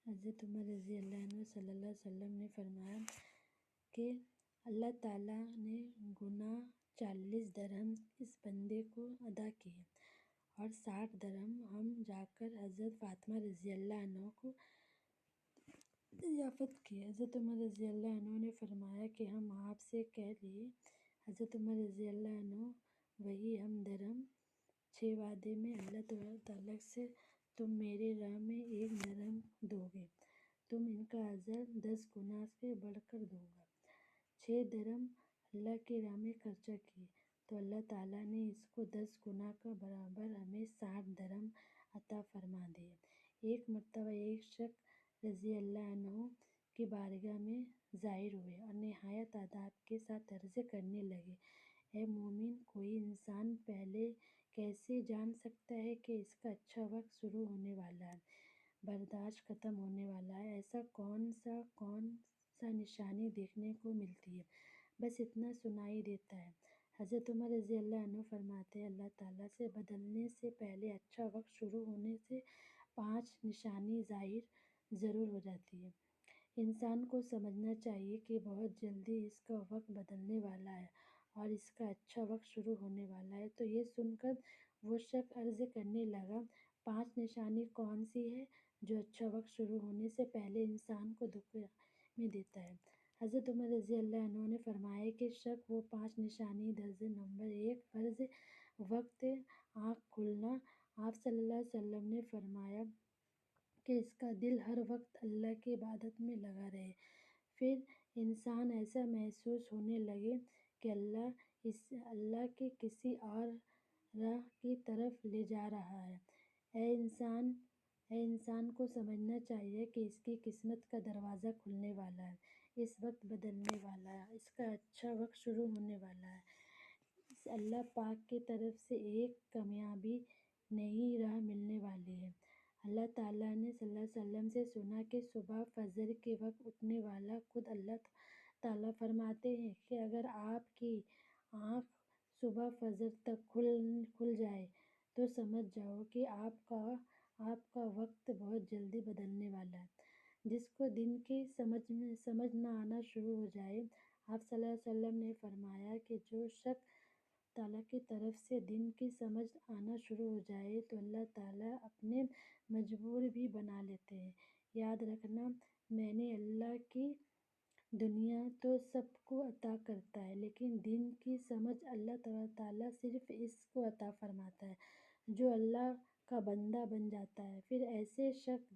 حضرت عمر رضی اللہ عنہ صلی اللہ علیہ وسلم نے فرمایا کہ اللہ تعالیٰ نے گناہ 40 درہم اس بندے کو ادا کیے اور 60 درہم ہم جا کر حضرت فاطمہ رضی اللہ عنہ کو دریافت کی۔ حضرت عمر رضی اللہ عنہ نے فرمایا کہ ہم آپ سے کہہ لیے حضرت عمر رضی اللہ عنہ وہی ہم درہم 6 وعدے میں اللہ تعالیٰ سے تم میرے راہ میں 1 درہم دو گے، تم ان کا اجر 10 گنا سے بڑھ کر دوں گا۔ 6 درہم اللہ کی راہ میں خرچہ کیے تو اللہ تعالیٰ نے اس کو 10 گنا کا برابر ہمیں 60 درہم عطا فرما دیے۔ ایک مرتبہ ایک شخص رضی اللہ عنہ کی بارگاہ میں ظاہر ہوئے اور نہایت ادب کے ساتھ عرض کرنے لگے، اے مومن، کوئی انسان پہلے کیسے جان سکتا ہے کہ اس کا اچھا وقت شروع ہونے والا ہے، برداشت ختم ہونے والا ہے؟ ایسا کون سا نشانی دیکھنے کو ملتی ہے؟ بس اتنا سنائی دیتا ہے۔ حضرت عمر رضی اللہ عنہ فرماتے ہیں، اللہ تعالیٰ سے بدلنے سے پہلے اچھا وقت شروع ہونے سے 5 نشانی ظاہر ضرور ہو جاتی ہے۔ انسان کو سمجھنا چاہیے کہ بہت جلدی اس کا وقت بدلنے والا ہے اور اس کا اچھا وقت شروع ہونے والا ہے۔ تو یہ سن کر وہ شخص عرض کرنے لگا، 5 نشانی کون سی ہے جو اچھا وقت شروع ہونے سے پہلے انسان کو دکھ میں دیتا ہے؟ حضرت عمر رضی اللہ عنہ نے فرمایا کہ شک وہ 5 نشانی درج نمبر 1 فرض وقت آنکھ کھلنا۔ آپ صلی اللہ علیہ وسلم نے فرمایا کہ اس کا دل ہر وقت اللہ کی عبادت میں لگا رہے، پھر انسان ایسا محسوس ہونے لگے کہ اللہ کے کسی اور راہ کی طرف لے جا رہا ہے۔ انسان کو سمجھنا چاہیے کہ اس کی قسمت کا دروازہ کھلنے والا ہے، اس وقت بدلنے والا ہے، اس کا اچھا وقت شروع ہونے والا ہے۔ اللہ پاک کی طرف سے ایک کامیابی نئی راہ ملنے والی ہے۔ اللہ تعالیٰ نے صلی اللہ علیہ وسلم سے سنا کہ صبح فجر کے وقت اٹھنے والا خود اللہ تعالیٰ فرماتے ہیں کہ اگر آپ کی آنکھ صبح فجر تک کھل جائے تو سمجھ جاؤ کہ آپ کا وقت بہت جلدی بدلنے والا ہے۔ جس کو دن کی سمجھ نہ آنا شروع ہو جائے، آپ صلی اللہ علیہ وسلم نے فرمایا کہ جو شخص تعالیٰ کی طرف سے دن کی سمجھ آنا شروع ہو جائے تو اللہ تعالیٰ اپنے مجبور بھی بنا لیتے ہیں۔ یاد رکھنا، میں نے اللہ کی دنیا تو سب کو عطا کرتا ہے، لیکن دن کی سمجھ اللہ تعالیٰ صرف اس کو عطا فرماتا ہے جو اللہ کا بندہ بن جاتا ہے۔ پھر ایسے شخص